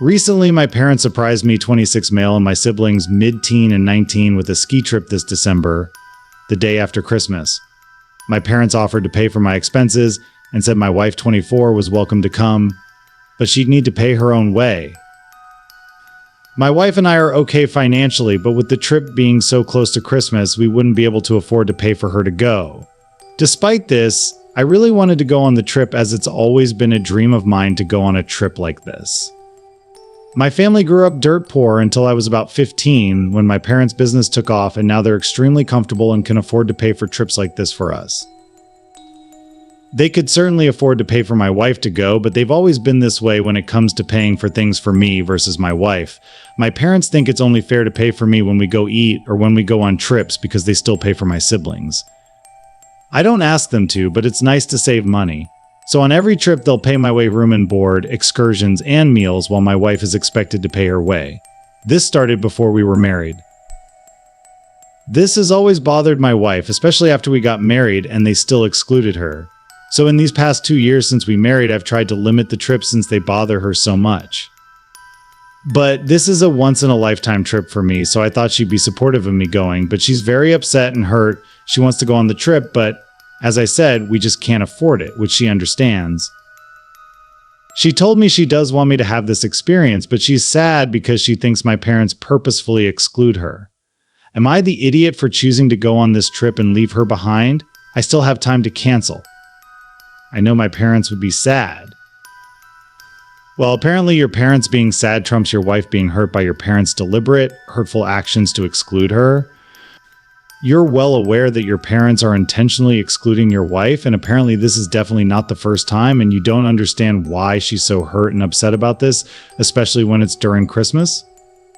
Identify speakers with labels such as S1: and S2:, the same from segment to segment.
S1: Recently, my parents surprised me 26 male and my siblings mid-teen and 19 with a ski trip this December, the day after Christmas. My parents offered to pay for my expenses and said my wife, 24, was welcome to come, but she'd need to pay her own way. My wife and I are okay financially, but with the trip being so close to Christmas, we wouldn't be able to afford to pay for her to go. Despite this, I really wanted to go on the trip as it's always been a dream of mine to go on a trip like this. My family grew up dirt poor until I was about 15 when my parents' business took off, and now they're extremely comfortable and can afford to pay for trips like this for us. They could certainly afford to pay for my wife to go, but they've always been this way when it comes to paying for things for me versus my wife. My parents think it's only fair to pay for me when we go eat or when we go on trips because they still pay for my siblings. I don't ask them to, but it's nice to save money. So on every trip, they'll pay my way room and board, excursions, and meals while my wife is expected to pay her way. This started before we were married. This has always bothered my wife, especially after we got married and they still excluded her. So in these past 2 years since we married, I've tried to limit the trips since they bother her so much. But this is a once-in-a-lifetime trip for me, so I thought she'd be supportive of me going, but she's very upset and hurt. She wants to go on the trip, but as I said, we just can't afford it, which she understands. She told me she does want me to have this experience, but she's sad because she thinks my parents purposefully exclude her. Am I the idiot for choosing to go on this trip and leave her behind? I still have time to cancel. I know my parents would be sad. Well, apparently your parents being sad trumps your wife being hurt by your parents' deliberate, hurtful actions to exclude her. You're well aware that your parents are intentionally excluding your wife, and apparently this is definitely not the first time, and you don't understand why she's so hurt and upset about this, especially when it's during Christmas?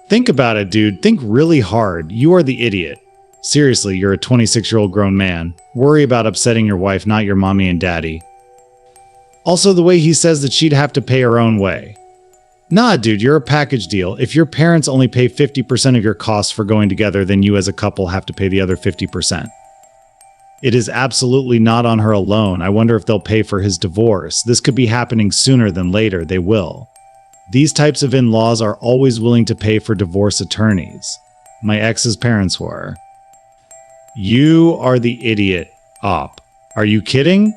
S1: Think about it, dude. Think really hard. You are the idiot. Seriously, you're a 26-year-old grown man. Worry about upsetting your wife, not your mommy and daddy. Also, the way he says that she'd have to pay her own way. Nah, dude, you're a package deal. If your parents only pay 50% of your costs for going together, then you as a couple have to pay the other 50%. It is absolutely not on her alone. I wonder if they'll pay for his divorce. This could be happening sooner than later. They will. These types of in-laws are always willing to pay for divorce attorneys. My ex's parents were. You are the idiot, Op. Are you kidding?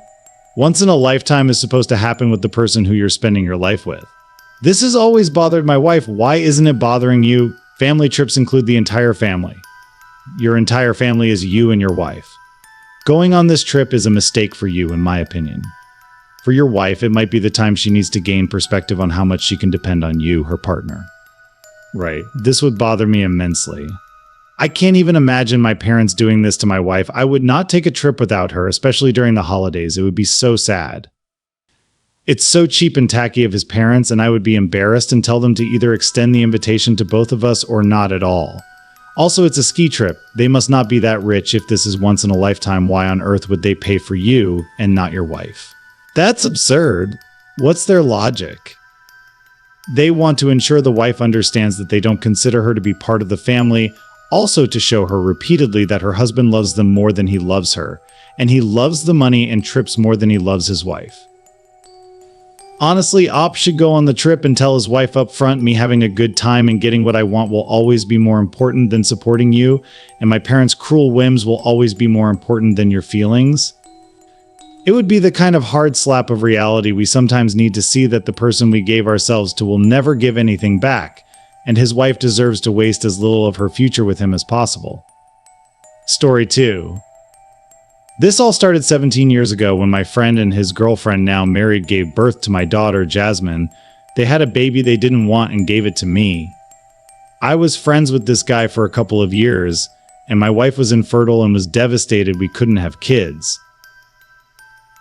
S1: Once in a lifetime is supposed to happen with the person who you're spending your life with. This has always bothered my wife. Why isn't it bothering you? Family trips include the entire family. Your entire family is you and your wife. Going on this trip is a mistake for you, in my opinion. For your wife, it might be the time she needs to gain perspective on how much she can depend on you, her partner. Right. This would bother me immensely. I can't even imagine my parents doing this to my wife. I would not take a trip without her, especially during the holidays. It would be so sad. It's so cheap and tacky of his parents, and I would be embarrassed and tell them to either extend the invitation to both of us or not at all. Also, it's a ski trip. They must not be that rich if this is once in a lifetime. Why on earth would they pay for you and not your wife? That's absurd. What's their logic? They want to ensure the wife understands that they don't consider her to be part of the family, also to show her repeatedly that her husband loves them more than he loves her, and he loves the money and trips more than he loves his wife. Honestly, Op should go on the trip and tell his wife up front, me having a good time and getting what I want will always be more important than supporting you, and my parents' cruel whims will always be more important than your feelings. It would be the kind of hard slap of reality we sometimes need to see that the person we gave ourselves to will never give anything back, and his wife deserves to waste as little of her future with him as possible. Story 2. This all started 17 years ago when my friend and his girlfriend, now married, gave birth to my daughter, Jasmine. They had a baby they didn't want and gave it to me. I was friends with this guy for a couple of years, and my wife was infertile and was devastated we couldn't have kids.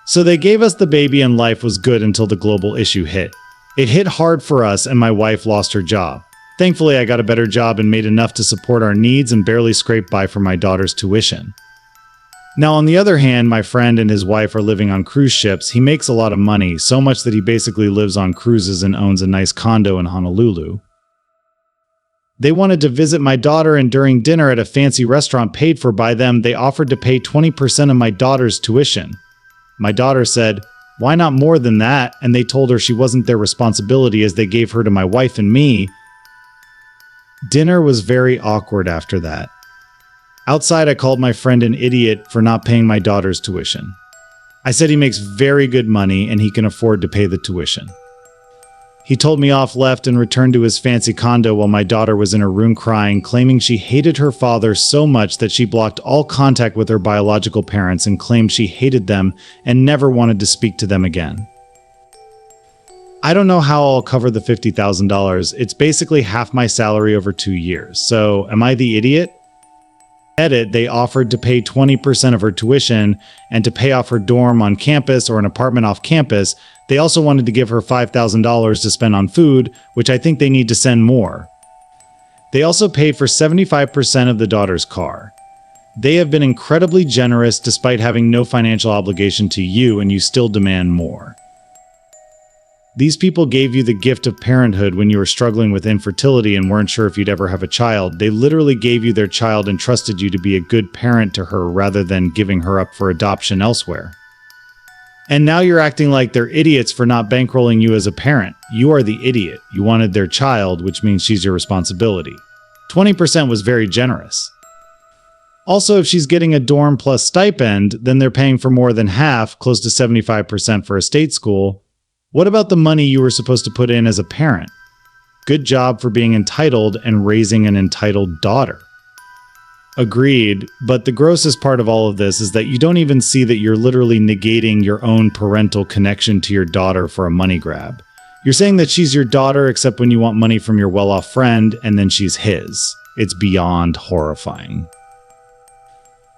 S1: So they gave us the baby and life was good until the global issue hit. It hit hard for us and my wife lost her job. Thankfully, I got a better job and made enough to support our needs and barely scraped by for my daughter's tuition. Now, on the other hand, my friend and his wife are living on cruise ships. He makes a lot of money, so much that he basically lives on cruises and owns a nice condo in Honolulu. They wanted to visit my daughter, and during dinner at a fancy restaurant paid for by them, they offered to pay 20% of my daughter's tuition. My daughter said, Why not more than that? And they told her she wasn't their responsibility as they gave her to my wife and me. Dinner was very awkward after that. Outside, I called my friend an idiot for not paying my daughter's tuition. I said he makes very good money and he can afford to pay the tuition. He told me off, left, and returned to his fancy condo while my daughter was in her room crying, claiming she hated her father so much that she blocked all contact with her biological parents and claimed she hated them and never wanted to speak to them again. I don't know how I'll cover the $50,000. It's basically half my salary over 2 years. So, am I the idiot? Edit, they offered to pay 20% of her tuition and to pay off her dorm on campus or an apartment off campus. They also wanted to give her $5,000 to spend on food, which I think they need to send more. They also paid for 75% of the daughter's car. They have been incredibly generous despite having no financial obligation to you, and you still demand more. These people gave you the gift of parenthood when you were struggling with infertility and weren't sure if you'd ever have a child. They literally gave you their child and trusted you to be a good parent to her rather than giving her up for adoption elsewhere. And now you're acting like they're idiots for not bankrolling you as a parent. You are the idiot. You wanted their child, which means she's your responsibility. 20% was very generous. Also, if she's getting a dorm plus stipend, then they're paying for more than half, close to 75% for a state school. What about the money you were supposed to put in as a parent? Good job for being entitled and raising an entitled daughter. Agreed, but the grossest part of all of this is that you don't even see that you're literally negating your own parental connection to your daughter for a money grab. You're saying that she's your daughter except when you want money from your well-off friend, and then she's his. It's beyond horrifying.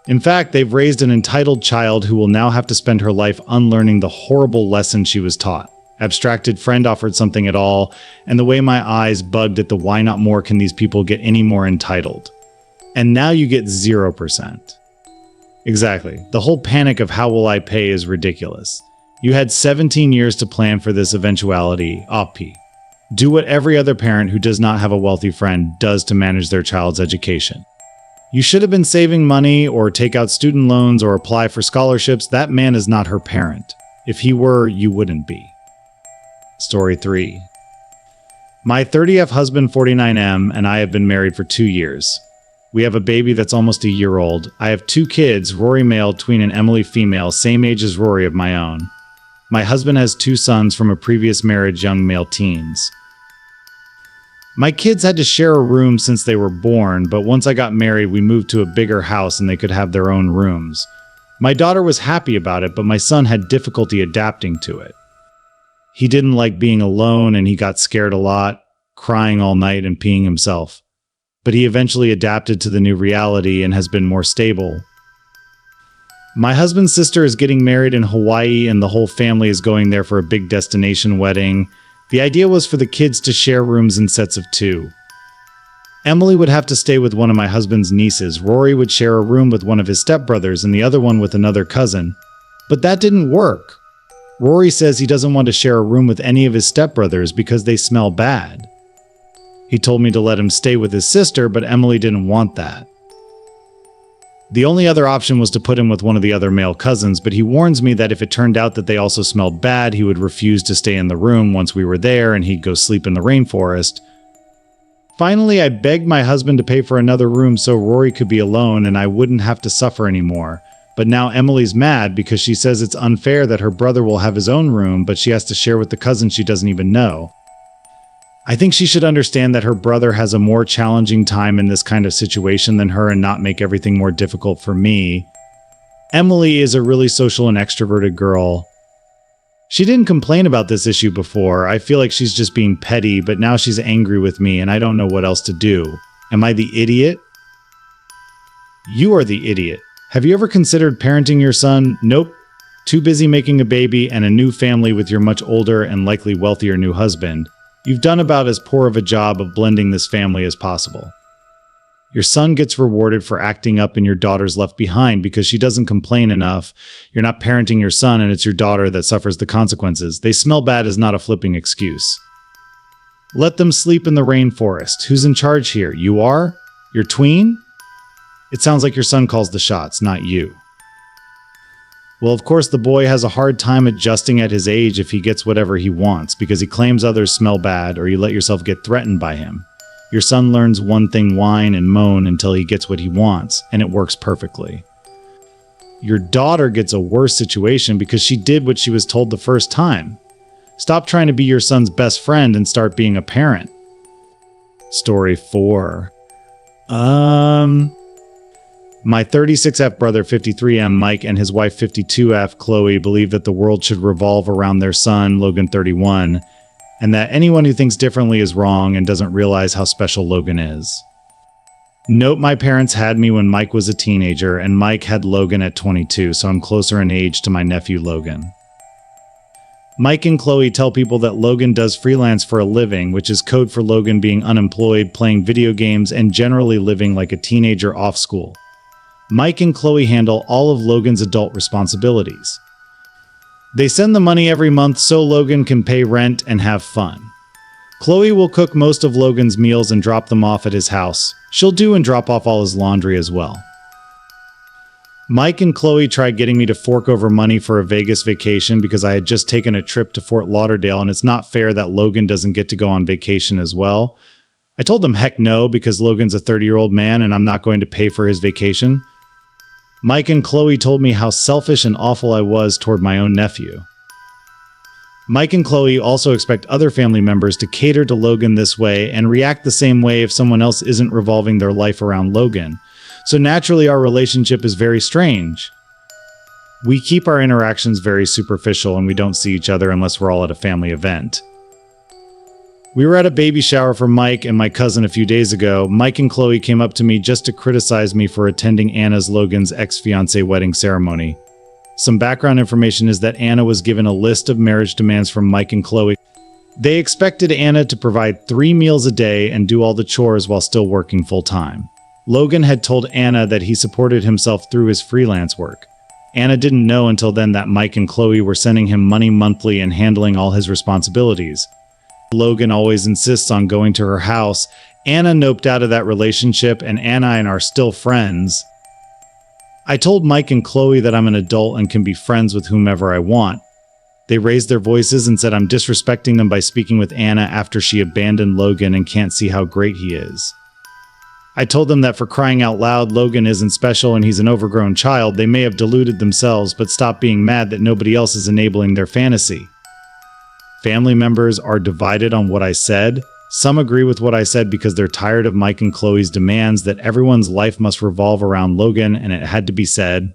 S1: In fact, they've raised an entitled child who will now have to spend her life unlearning the horrible lesson she was taught. Abstracted friend offered something at all, and the way my eyes bugged at the why not more can these people get any more entitled. And now you get 0%. Exactly. The whole panic of how will I pay is ridiculous. You had 17 years to plan for this eventuality, OP. Do what every other parent who does not have a wealthy friend does to manage their child's education. You should have been saving money or take out student loans or apply for scholarships. That man is not her parent. If he were, you wouldn't be. Story 3. My 30F husband 49M and I have been married for 2 years. We have a baby that's almost a year old. I have 2 kids, Rory male, tween, and Emily female, same age as Rory of my own. My husband has 2 sons from a previous marriage, young male teens. My kids had to share a room since they were born, but once I got married, we moved to a bigger house and they could have their own rooms. My daughter was happy about it, but my son had difficulty adapting to it. He didn't like being alone and he got scared a lot, crying all night and peeing himself. But he eventually adapted to the new reality and has been more stable. My husband's sister is getting married in Hawaii and the whole family is going there for a big destination wedding. The idea was for the kids to share rooms in sets of 2. Emily would have to stay with one of my husband's nieces. Rory would share a room with one of his stepbrothers and the other one with another cousin. But that didn't work. Rory says he doesn't want to share a room with any of his stepbrothers because they smell bad. He told me to let him stay with his sister, but Emily didn't want that. The only other option was to put him with one of the other male cousins, but he warns me that if it turned out that they also smelled bad, he would refuse to stay in the room once we were there and he'd go sleep in the rainforest. Finally, I begged my husband to pay for another room so Rory could be alone and I wouldn't have to suffer anymore. But now Emily's mad because she says it's unfair that her brother will have his own room, but she has to share with the cousin she doesn't even know. I think she should understand that her brother has a more challenging time in this kind of situation than her and not make everything more difficult for me. Emily is a really social and extroverted girl. She didn't complain about this issue before. I feel like she's just being petty, but now she's angry with me and I don't know what else to do. Am I the idiot? You are the idiot. Have you ever considered parenting your son? Nope. Too busy making a baby and a new family with your much older and likely wealthier new husband. You've done about as poor of a job of blending this family as possible. Your son gets rewarded for acting up and your daughter's left behind because she doesn't complain enough. You're not parenting your son and it's your daughter that suffers the consequences. They smell bad is not a flipping excuse. Let them sleep in the rainforest. Who's in charge here? You are? Your tween? It sounds like your son calls the shots, not you. Well, of course, the boy has a hard time adjusting at his age if he gets whatever he wants, because he claims others smell bad or you let yourself get threatened by him. Your son learns one thing, whine and moan until he gets what he wants, and it works perfectly. Your daughter gets a worse situation because she did what she was told the first time. Stop trying to be your son's best friend and start being a parent. Story 4. My 36F brother 53M Mike and his wife 52F Chloe believe that the world should revolve around their son Logan 31, and that anyone who thinks differently is wrong and doesn't realize how special Logan is. Note my parents had me when Mike was a teenager, and Mike had Logan at 22, so I'm closer in age to my nephew Logan. Mike and Chloe tell people that Logan does freelance for a living, which is code for Logan being unemployed, playing video games, and generally living like a teenager off school. Mike and Chloe handle all of Logan's adult responsibilities. They send the money every month so Logan can pay rent and have fun. Chloe will cook most of Logan's meals and drop them off at his house. She'll do and drop off all his laundry as well. Mike and Chloe tried getting me to fork over money for a Vegas vacation because I had just taken a trip to Fort Lauderdale and it's not fair that Logan doesn't get to go on vacation as well. I told them heck no because Logan's a 30-year-old man and I'm not going to pay for his vacation. Mike and Chloe told me how selfish and awful I was toward my own nephew. Mike and Chloe also expect other family members to cater to Logan this way and react the same way if someone else isn't revolving their life around Logan. So naturally, our relationship is very strange. We keep our interactions very superficial and we don't see each other unless we're all at a family event. We were at a baby shower for Mike and my cousin a few days ago. Mike and Chloe came up to me just to criticize me for attending Anna's Logan's ex-fiancé wedding ceremony. Some background information is that Anna was given a list of marriage demands from Mike and Chloe. They expected Anna to provide 3 meals a day and do all the chores while still working full-time. Logan had told Anna that he supported himself through his freelance work. Anna didn't know until then that Mike and Chloe were sending him money monthly and handling all his responsibilities. Logan always insists on going to her house. Anna noped out of that relationship and Anna and I are still friends. I told Mike and Chloe that I'm an adult and can be friends with whomever I want. They raised their voices and said I'm disrespecting them by speaking with Anna after she abandoned Logan and can't see how great he is. I told them that for crying out loud, Logan isn't special and he's an overgrown child. They may have deluded themselves, but stop being mad that nobody else is enabling their fantasy. Family members are divided on what I said. Some agree with what I said because they're tired of Mike and Chloe's demands that everyone's life must revolve around Logan and it had to be said.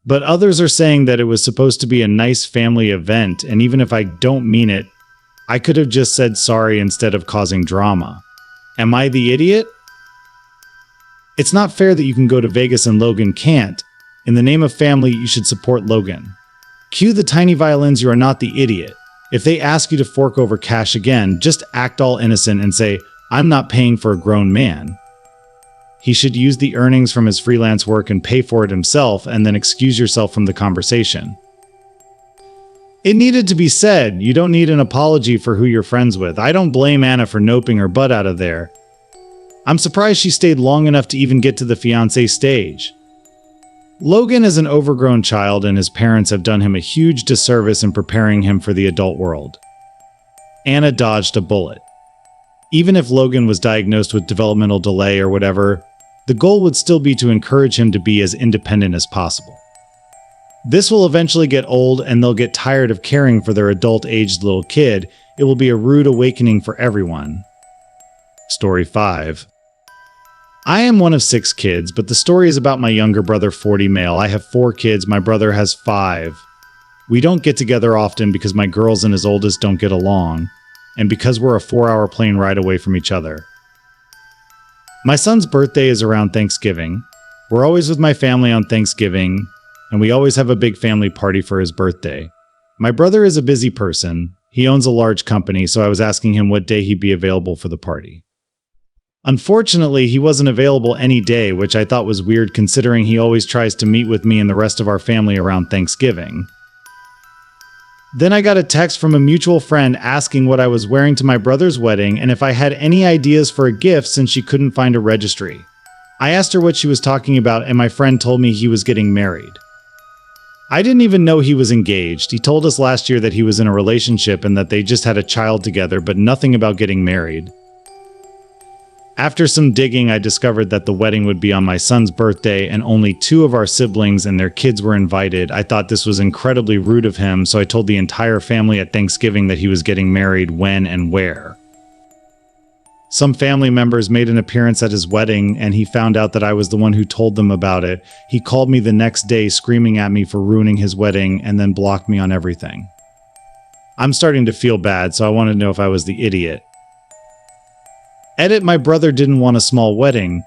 S1: But others are saying that it was supposed to be a nice family event, and even if I don't mean it, I could have just said sorry instead of causing drama. Am I the idiot? It's not fair that you can go to Vegas and Logan can't. In the name of family, you should support Logan. Cue the tiny violins, you are not the idiot. If they ask you to fork over cash again, just act all innocent and say, I'm not paying for a grown man. He should use the earnings from his freelance work and pay for it himself, and then excuse yourself from the conversation. It needed to be said. You don't need an apology for who you're friends with. I don't blame Anna for noping her butt out of there. I'm surprised she stayed long enough to even get to the fiancé stage. Logan is an overgrown child and his parents have done him a huge disservice in preparing him for the adult world. Anna dodged a bullet. Even if Logan was diagnosed with developmental delay or whatever, the goal would still be to encourage him to be as independent as possible. This will eventually get old and they'll get tired of caring for their adult-aged little kid. It will be a rude awakening for everyone. Story 5. I am one of 6 kids, but the story is about my younger brother, 40 male. I have 4 kids, my brother has 5. We don't get together often because my girls and his oldest don't get along, and because we're a 4-hour plane ride away from each other. My son's birthday is around Thanksgiving. We're always with my family on Thanksgiving, and we always have a big family party for his birthday. My brother is a busy person. He owns a large company, so I was asking him what day he'd be available for the party. Unfortunately, he wasn't available any day, which I thought was weird considering he always tries to meet with me and the rest of our family around Thanksgiving. Then I got a text from a mutual friend asking what I was wearing to my brother's wedding and if I had any ideas for a gift since she couldn't find a registry. I asked her what she was talking about and my friend told me he was getting married. I didn't even know he was engaged. He told us last year that he was in a relationship and that they just had a child together, but nothing about getting married. After some digging, I discovered that the wedding would be on my son's birthday and only 2 of our siblings and their kids were invited. I thought this was incredibly rude of him, so I told the entire family at Thanksgiving that he was getting married when and where. Some family members made an appearance at his wedding, and he found out that I was the one who told them about it. He called me the next day screaming at me for ruining his wedding and then blocked me on everything. I'm starting to feel bad, so I wanted to know if I was the idiot. Edit, my brother didn't want a small wedding.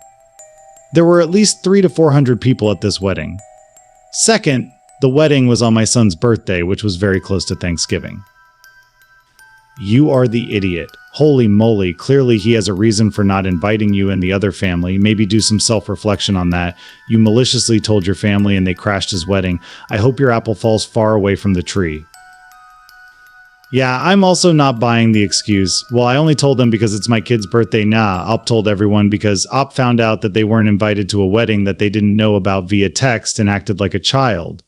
S1: There were at least 300 to 400 people at this wedding. Second, the wedding was on my son's birthday, which was very close to Thanksgiving. You are the idiot. Holy moly, clearly he has a reason for not inviting you and the other family. Maybe do some self-reflection on that. You maliciously told your family and they crashed his wedding. I hope your apple falls far away from the tree. Yeah, I'm also not buying the excuse. Well, I only told them because it's my kid's birthday. Nah, Op told everyone because Op found out that they weren't invited to a wedding that they didn't know about via text and acted like a child.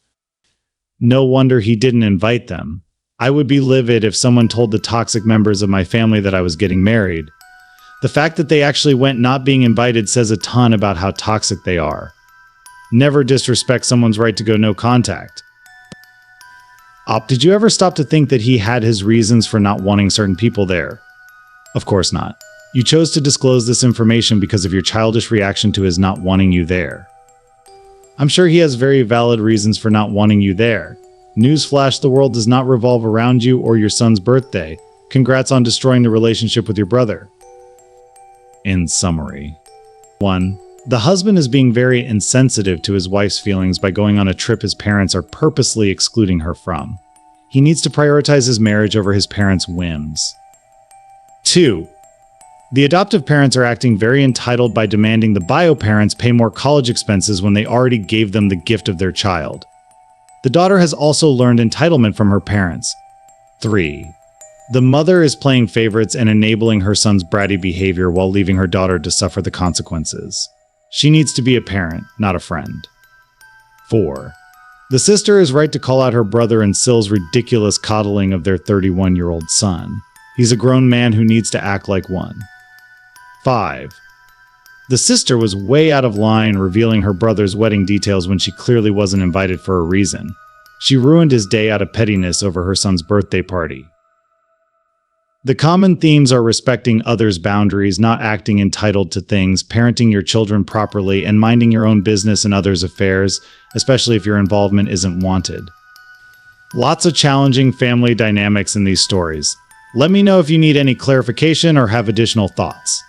S1: No wonder he didn't invite them. I would be livid if someone told the toxic members of my family that I was getting married. The fact that they actually went not being invited says a ton about how toxic they are. Never disrespect someone's right to go no contact. Op, did you ever stop to think that he had his reasons for not wanting certain people there? Of course not. You chose to disclose this information because of your childish reaction to his not wanting you there. I'm sure he has very valid reasons for not wanting you there. Newsflash, the world does not revolve around you or your son's birthday. Congrats on destroying the relationship with your brother. In summary. 1. The husband is being very insensitive to his wife's feelings by going on a trip his parents are purposely excluding her from. He needs to prioritize his marriage over his parents' whims. 2. The adoptive parents are acting very entitled by demanding the bio parents pay more college expenses when they already gave them the gift of their child. The daughter has also learned entitlement from her parents. 3. The mother is playing favorites and enabling her son's bratty behavior while leaving her daughter to suffer the consequences. She needs to be a parent, not a friend. 4. The sister is right to call out her brother and Syl's ridiculous coddling of their 31-year-old son. He's a grown man who needs to act like one. 5. The sister was way out of line revealing her brother's wedding details when she clearly wasn't invited for a reason. She ruined his day out of pettiness over her son's birthday party. The common themes are respecting others' boundaries, not acting entitled to things, parenting your children properly, and minding your own business and others' affairs, especially if your involvement isn't wanted. Lots of challenging family dynamics in these stories. Let me know if you need any clarification or have additional thoughts.